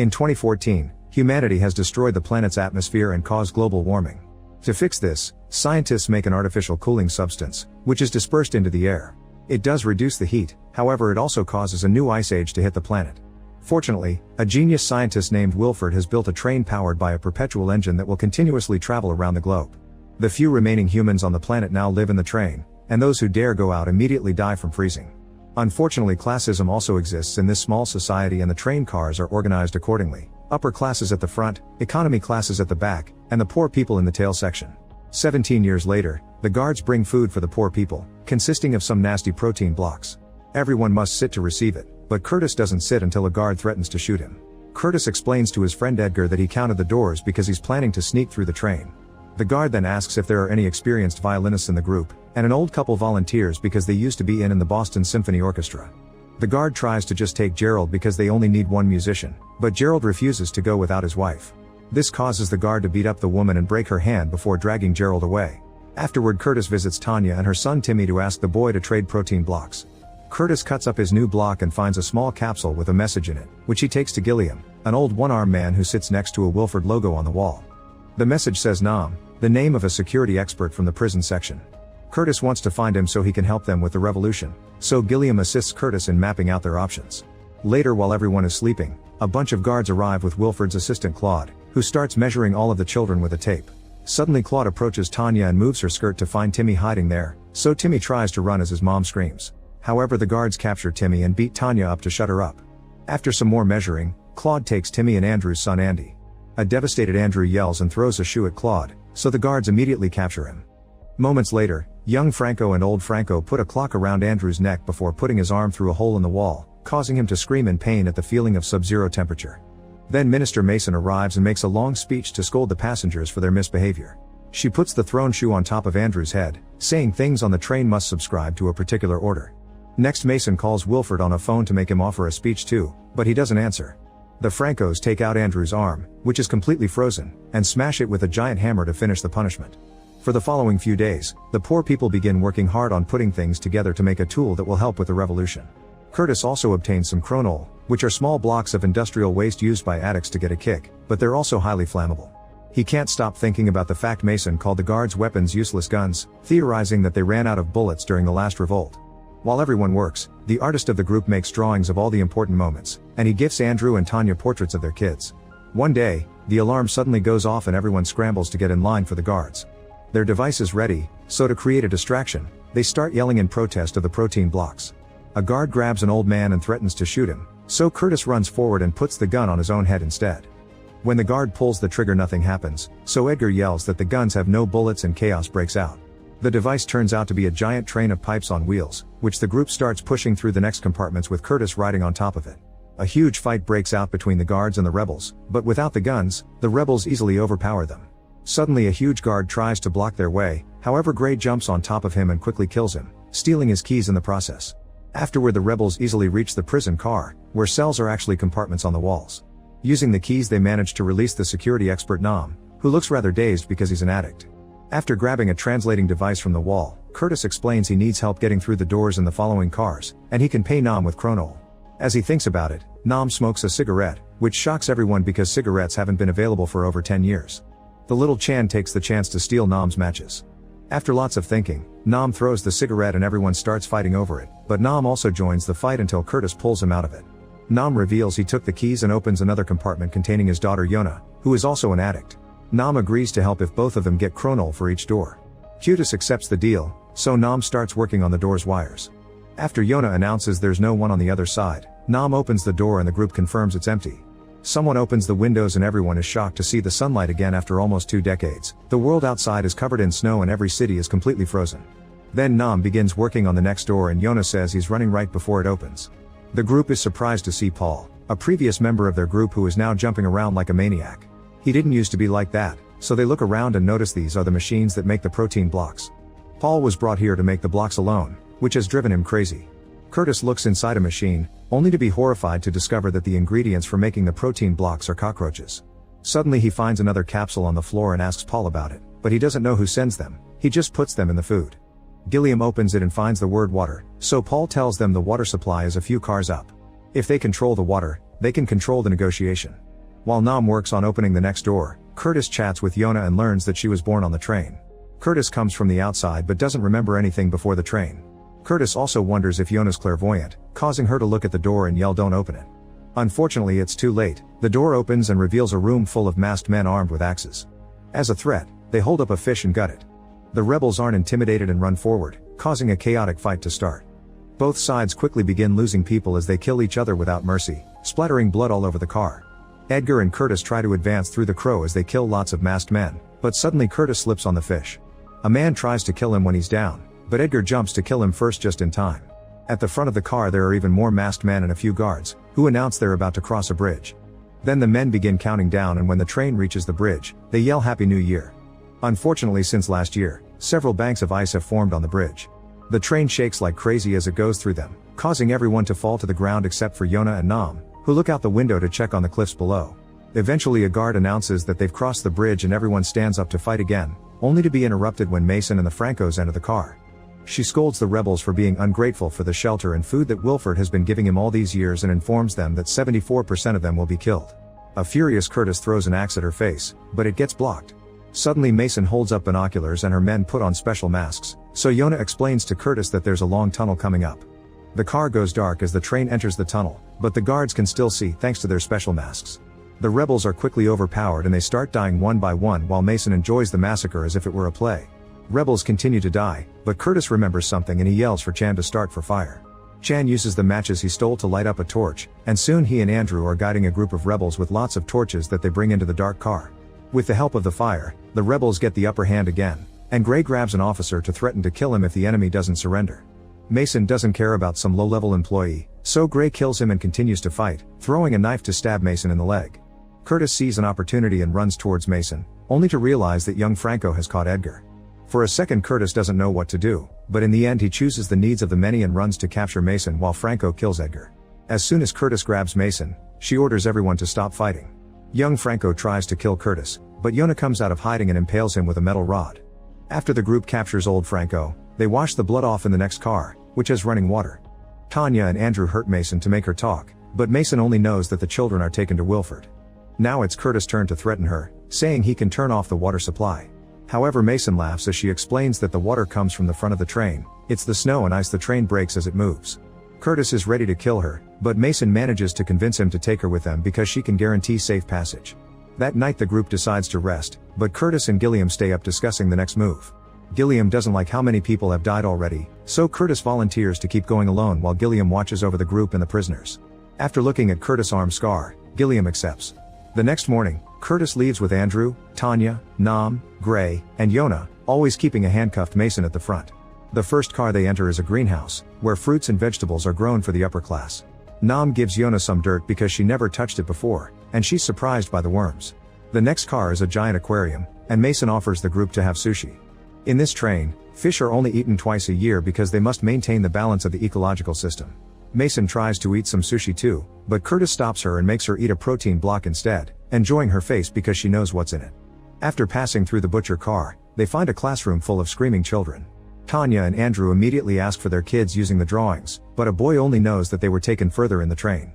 In 2014, humanity has destroyed the planet's atmosphere and caused global warming. To fix this, scientists make an artificial cooling substance, which is dispersed into the air. It does reduce the heat, however it also causes a new ice age to hit the planet. Fortunately, a genius scientist named Wilford has built a train powered by a perpetual engine that will continuously travel around the globe. The few remaining humans on the planet now live in the train, and those who dare go out immediately die from freezing. Unfortunately, classism also exists in this small society, and the train cars are organized accordingly. Upper classes at the front, economy classes at the back, and the poor people in the tail section. 17 years later, the guards bring food for the poor people, consisting of some nasty protein blocks. Everyone must sit to receive it, but Curtis doesn't sit until a guard threatens to shoot him. Curtis explains to his friend Edgar that he counted the doors because he's planning to sneak through the train. The guard then asks if there are any experienced violinists in the group, and an old couple volunteers because they used to be in the Boston Symphony Orchestra. The guard tries to just take Gerald because they only need one musician, but Gerald refuses to go without his wife. This causes the guard to beat up the woman and break her hand before dragging Gerald away. Afterward, Curtis visits Tanya and her son Timmy to ask the boy to trade protein blocks. Curtis cuts up his new block and finds a small capsule with a message in it, which he takes to Gilliam, an old one-armed man who sits next to a Wilford logo on the wall. The message says Nam, the name of a security expert from the prison section. Curtis wants to find him so he can help them with the revolution, so Gilliam assists Curtis in mapping out their options. Later, while everyone is sleeping, a bunch of guards arrive with Wilford's assistant Claude, who starts measuring all of the children with a tape. Suddenly Claude approaches Tanya and moves her skirt to find Timmy hiding there, so Timmy tries to run as his mom screams. However, the guards capture Timmy and beat Tanya up to shut her up. After some more measuring, Claude takes Timmy and Andrew's son Andy. A devastated Andrew yells and throws a shoe at Claude, so the guards immediately capture him. Moments later, young Franco and old Franco put a clock around Andrew's neck before putting his arm through a hole in the wall, causing him to scream in pain at the feeling of sub-zero temperature. Then Minister Mason arrives and makes a long speech to scold the passengers for their misbehavior. She puts the thrown shoe on top of Andrew's head, saying things on the train must subscribe to a particular order. Next, Mason calls Wilford on a phone to make him offer a speech too, but he doesn't answer. The Francos take out Andrew's arm, which is completely frozen, and smash it with a giant hammer to finish the punishment. For the following few days, the poor people begin working hard on putting things together to make a tool that will help with the revolution. Curtis also obtains some chronol, which are small blocks of industrial waste used by addicts to get a kick, but they're also highly flammable. He can't stop thinking about the fact Mason called the guards' weapons useless guns, theorizing that they ran out of bullets during the last revolt. While everyone works, the artist of the group makes drawings of all the important moments, and he gifts Andrew and Tanya portraits of their kids. One day, the alarm suddenly goes off and everyone scrambles to get in line for the guards. Their device is ready, so to create a distraction, they start yelling in protest of the protein blocks. A guard grabs an old man and threatens to shoot him, so Curtis runs forward and puts the gun on his own head instead. When the guard pulls the trigger, nothing happens, so Edgar yells that the guns have no bullets and chaos breaks out. The device turns out to be a giant train of pipes on wheels, which the group starts pushing through the next compartments with Curtis riding on top of it. A huge fight breaks out between the guards and the rebels, but without the guns, the rebels easily overpower them. Suddenly a huge guard tries to block their way, however Gray jumps on top of him and quickly kills him, stealing his keys in the process. Afterward, the rebels easily reach the prison car, where cells are actually compartments on the walls. Using the keys, they manage to release the security expert Nam, who looks rather dazed because he's an addict. After grabbing a translating device from the wall, Curtis explains he needs help getting through the doors in the following cars, and he can pay Nam with chronol. As he thinks about it, Nam smokes a cigarette, which shocks everyone because cigarettes haven't been available for over 10 years. The little Chan takes the chance to steal Nam's matches. After lots of thinking, Nam throws the cigarette and everyone starts fighting over it, but Nam also joins the fight until Curtis pulls him out of it. Nam reveals he took the keys and opens another compartment containing his daughter Yona, who is also an addict. Nam agrees to help if both of them get chronol for each door. Curtis accepts the deal, so Nam starts working on the door's wires. After Yona announces there's no one on the other side, Nam opens the door and the group confirms it's empty. Someone opens the windows and everyone is shocked to see the sunlight again after almost 2 decades. The world outside is covered in snow and every city is completely frozen. Then Nam begins working on the next door and Yona says he's running right before it opens. The group is surprised to see Paul, a previous member of their group who is now jumping around like a maniac. He didn't used to be like that, so they look around and notice these are the machines that make the protein blocks. Paul was brought here to make the blocks alone, which has driven him crazy. Curtis looks inside a machine, only to be horrified to discover that the ingredients for making the protein blocks are cockroaches. Suddenly he finds another capsule on the floor and asks Paul about it, but he doesn't know who sends them, he just puts them in the food. Gilliam opens it and finds the word water, so Paul tells them the water supply is a few cars up. If they control the water, they can control the negotiation. While Nam works on opening the next door, Curtis chats with Yona and learns that she was born on the train. Curtis comes from the outside but doesn't remember anything before the train. Curtis also wonders if Yona's clairvoyant, causing her to look at the door and yell, "Don't open it." Unfortunately, it's too late. The door opens and reveals a room full of masked men armed with axes. As a threat, they hold up a fish and gut it. The rebels aren't intimidated and run forward, causing a chaotic fight to start. Both sides quickly begin losing people as they kill each other without mercy, splattering blood all over the car. Edgar and Curtis try to advance through the crow as they kill lots of masked men, but suddenly Curtis slips on the fish. A man tries to kill him when he's down, but Edgar jumps to kill him first just in time. At the front of the car there are even more masked men and a few guards, who announce they're about to cross a bridge. Then the men begin counting down, and when the train reaches the bridge, they yell Happy New Year. Unfortunately, since last year, several banks of ice have formed on the bridge. The train shakes like crazy as it goes through them, causing everyone to fall to the ground except for Yona and Nam, who look out the window to check on the cliffs below. Eventually a guard announces that they've crossed the bridge and everyone stands up to fight again, only to be interrupted when Mason and the Francos enter the car. She scolds the rebels for being ungrateful for the shelter and food that Wilford has been giving him all these years and informs them that 74% of them will be killed. A furious Curtis throws an axe at her face, but it gets blocked. Suddenly Mason holds up binoculars and her men put on special masks, so Yona explains to Curtis that there's a long tunnel coming up. The car goes dark as the train enters the tunnel, but the guards can still see thanks to their special masks. The rebels are quickly overpowered and they start dying one by one while Mason enjoys the massacre as if it were a play. Rebels continue to die, but Curtis remembers something and he yells for Chan to start for fire. Chan uses the matches he stole to light up a torch, and soon he and Andrew are guiding a group of rebels with lots of torches that they bring into the dark car. With the help of the fire, the rebels get the upper hand again, and Gray grabs an officer to threaten to kill him if the enemy doesn't surrender. Mason doesn't care about some low-level employee, so Gray kills him and continues to fight, throwing a knife to stab Mason in the leg. Curtis sees an opportunity and runs towards Mason, only to realize that young Franco has caught Edgar. For a second Curtis doesn't know what to do, but in the end he chooses the needs of the many and runs to capture Mason while Franco kills Edgar. As soon as Curtis grabs Mason, she orders everyone to stop fighting. Young Franco tries to kill Curtis, but Yona comes out of hiding and impales him with a metal rod. After the group captures old Franco, they wash the blood off in the next car, which has running water. Tanya and Andrew hurt Mason to make her talk, but Mason only knows that the children are taken to Wilford. Now it's Curtis' turn to threaten her, saying he can turn off the water supply. However, Mason laughs as she explains that the water comes from the front of the train. It's the snow and ice the train breaks as it moves. Curtis is ready to kill her, but Mason manages to convince him to take her with them because she can guarantee safe passage. That night the group decides to rest, but Curtis and Gilliam stay up discussing the next move. Gilliam doesn't like how many people have died already, so Curtis volunteers to keep going alone while Gilliam watches over the group and the prisoners. After looking at Curtis' arm scar, Gilliam accepts. The next morning, Curtis leaves with Andrew, Tanya, Nam, Gray, and Yona, always keeping a handcuffed Mason at the front. The first car they enter is a greenhouse, where fruits and vegetables are grown for the upper class. Nam gives Yona some dirt because she never touched it before, and she's surprised by the worms. The next car is a giant aquarium, and Mason offers the group to have sushi. In this train, fish are only eaten twice a year because they must maintain the balance of the ecological system. Mason tries to eat some sushi too, but Curtis stops her and makes her eat a protein block instead, enjoying her face because she knows what's in it. After passing through the butcher car, they find a classroom full of screaming children. Tanya and Andrew immediately ask for their kids using the drawings, but a boy only knows that they were taken further in the train.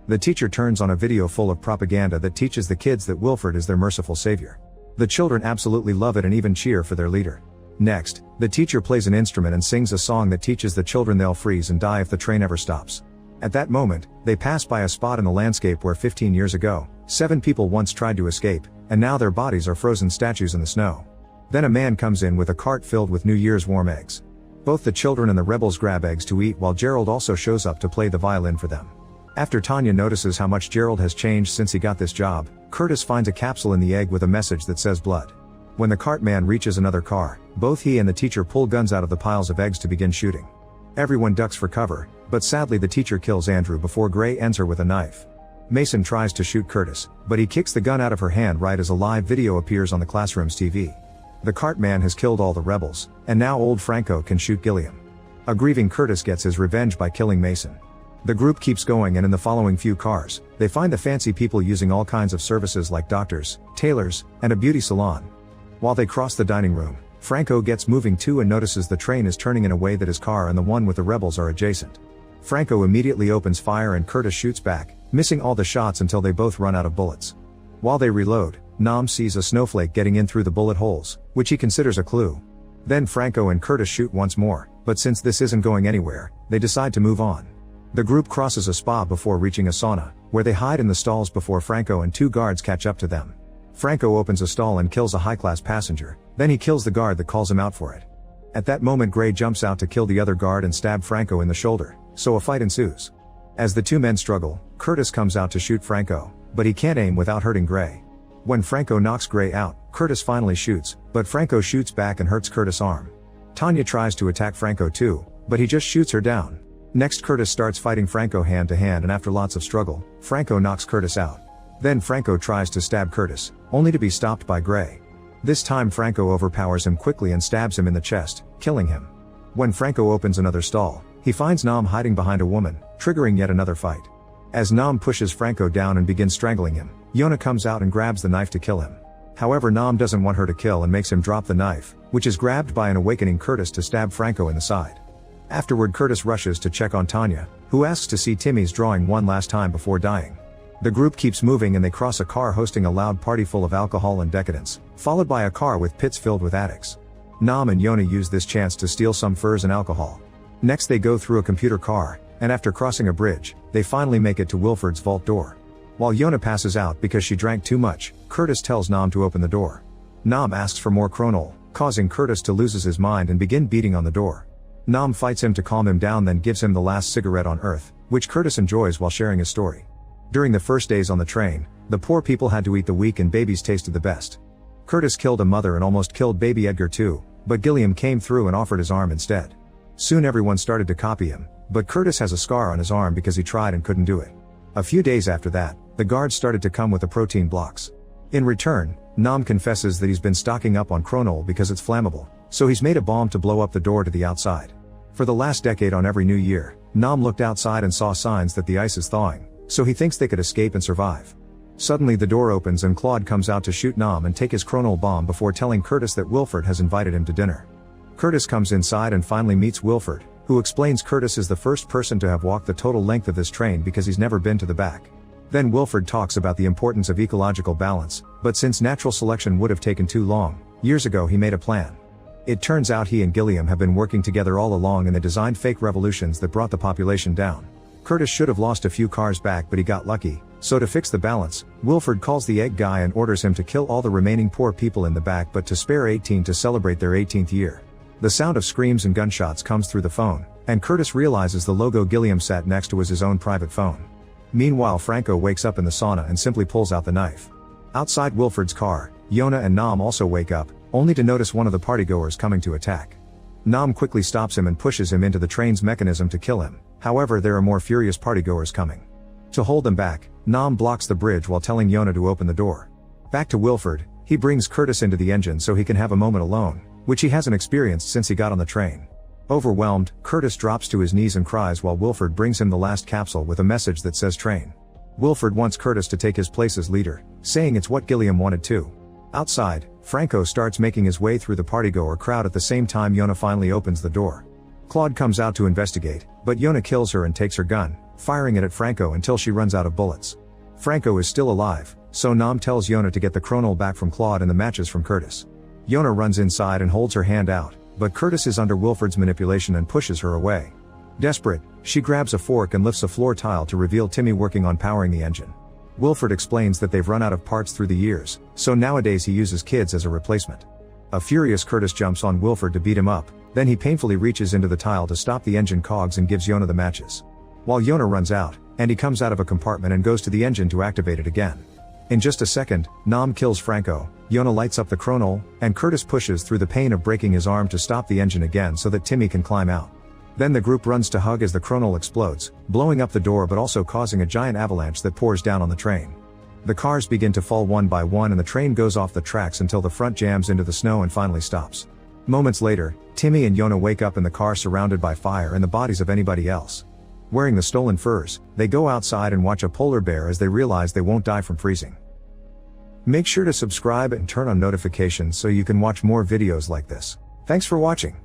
The teacher turns on a video full of propaganda that teaches the kids that Wilford is their merciful savior. The children absolutely love it and even cheer for their leader. Next, the teacher plays an instrument and sings a song that teaches the children they'll freeze and die if the train ever stops. At that moment, they pass by a spot in the landscape where 15 years ago, 7 people once tried to escape, and now their bodies are frozen statues in the snow. Then a man comes in with a cart filled with New Year's warm eggs. Both the children and the rebels grab eggs to eat while Gerald also shows up to play the violin for them. After Tanya notices how much Gerald has changed since he got this job, Curtis finds a capsule in the egg with a message that says blood. When the cart man reaches another car, both he and the teacher pull guns out of the piles of eggs to begin shooting. Everyone ducks for cover, but sadly the teacher kills Andrew before Gray ends her with a knife. Mason tries to shoot Curtis, but he kicks the gun out of her hand right as a live video appears on the classroom's TV. The cart man has killed all the rebels, and now old Franco can shoot Gilliam. A grieving Curtis gets his revenge by killing Mason. The group keeps going, and in the following few cars, they find the fancy people using all kinds of services like doctors, tailors, and a beauty salon. While they cross the dining room, Franco gets moving too and notices the train is turning in a way that his car and the one with the rebels are adjacent. Franco immediately opens fire and Curtis shoots back, missing all the shots until they both run out of bullets. While they reload, Nam sees a snowflake getting in through the bullet holes, which he considers a clue. Then Franco and Curtis shoot once more, but since this isn't going anywhere, they decide to move on. The group crosses a spa before reaching a sauna, where they hide in the stalls before Franco and 2 guards catch up to them. Franco opens a stall and kills a high-class passenger, then he kills the guard that calls him out for it. At that moment Gray jumps out to kill the other guard and stab Franco in the shoulder, so a fight ensues. As the 2 men struggle, Curtis comes out to shoot Franco, but he can't aim without hurting Gray. When Franco knocks Gray out, Curtis finally shoots, but Franco shoots back and hurts Curtis' arm. Tanya tries to attack Franco too, but he just shoots her down. Next Curtis starts fighting Franco hand to hand, and after lots of struggle, Franco knocks Curtis out. Then Franco tries to stab Curtis, only to be stopped by Gray. This time Franco overpowers him quickly and stabs him in the chest, killing him. When Franco opens another stall, he finds Nam hiding behind a woman, triggering yet another fight. As Nam pushes Franco down and begins strangling him, Yona comes out and grabs the knife to kill him. However, Nam doesn't want her to kill and makes him drop the knife, which is grabbed by an awakening Curtis to stab Franco in the side. Afterward Curtis rushes to check on Tanya, who asks to see Timmy's drawing one last time before dying. The group keeps moving and they cross a car hosting a loud party full of alcohol and decadence, followed by a car with pits filled with addicts. Nam and Yona use this chance to steal some furs and alcohol. Next they go through a computer car, and after crossing a bridge, they finally make it to Wilford's vault door. While Yona passes out because she drank too much, Curtis tells Nam to open the door. Nam asks for more Kronol, causing Curtis to lose his mind and begin beating on the door. Nam fights him to calm him down, then gives him the last cigarette on Earth, which Curtis enjoys while sharing his story. During the first days on the train, the poor people had to eat the weak and babies tasted the best. Curtis killed a mother and almost killed baby Edgar too, but Gilliam came through and offered his arm instead. Soon everyone started to copy him, but Curtis has a scar on his arm because he tried and couldn't do it. A few days after that, the guards started to come with the protein blocks. In return, Nam confesses that he's been stocking up on Kronol because it's flammable, so he's made a bomb to blow up the door to the outside. For the last decade on every new year, Nam looked outside and saw signs that the ice is thawing, so he thinks they could escape and survive. Suddenly the door opens and Claude comes out to shoot Nam and take his Kronol bomb before telling Curtis that Wilford has invited him to dinner. Curtis comes inside and finally meets Wilford, who explains Curtis is the first person to have walked the total length of this train because he's never been to the back. Then Wilford talks about the importance of ecological balance, but since natural selection would have taken too long, years ago he made a plan. It turns out he and Gilliam have been working together all along and they designed fake revolutions that brought the population down. Curtis should have lost a few cars back, but he got lucky, so to fix the balance, Wilford calls the egg guy and orders him to kill all the remaining poor people in the back but to spare 18 to celebrate their 18th year. The sound of screams and gunshots comes through the phone, and Curtis realizes the logo Gilliam sat next to was his own private phone. Meanwhile Franco wakes up in the sauna and simply pulls out the knife. Outside Wilford's car, Yona and Nam also wake up, only to notice one of the partygoers coming to attack. Nam quickly stops him and pushes him into the train's mechanism to kill him, however there are more furious partygoers coming. To hold them back, Nam blocks the bridge while telling Yona to open the door. Back to Wilford, he brings Curtis into the engine so he can have a moment alone, which he hasn't experienced since he got on the train. Overwhelmed, Curtis drops to his knees and cries while Wilford brings him the last capsule with a message that says train. Wilford wants Curtis to take his place as leader, saying it's what Gilliam wanted too. Outside, Franco starts making his way through the partygoer crowd at the same time Yona finally opens the door. Claude comes out to investigate, but Yona kills her and takes her gun, firing it at Franco until she runs out of bullets. Franco is still alive, so Nam tells Yona to get the Kronol back from Claude and the matches from Curtis. Yona runs inside and holds her hand out, but Curtis is under Wilford's manipulation and pushes her away. Desperate, she grabs a fork and lifts a floor tile to reveal Timmy working on powering the engine. Wilford explains that they've run out of parts through the years, so nowadays he uses kids as a replacement. A furious Curtis jumps on Wilford to beat him up, then he painfully reaches into the tile to stop the engine cogs and gives Yona the matches. While Yona runs out, and he comes out of a compartment and goes to the engine to activate it again. In just a second, Nam kills Franco, Yona lights up the Kronol, and Curtis pushes through the pain of breaking his arm to stop the engine again so that Timmy can climb out. Then the group runs to hug as the Kronol explodes, blowing up the door but also causing a giant avalanche that pours down on the train. The cars begin to fall one by one and the train goes off the tracks until the front jams into the snow and finally stops. Moments later, Timmy and Yona wake up in the car surrounded by fire and the bodies of anybody else. Wearing the stolen furs, they go outside and watch a polar bear as they realize they won't die from freezing. Make sure to subscribe and turn on notifications so you can watch more videos like this. Thanks for watching.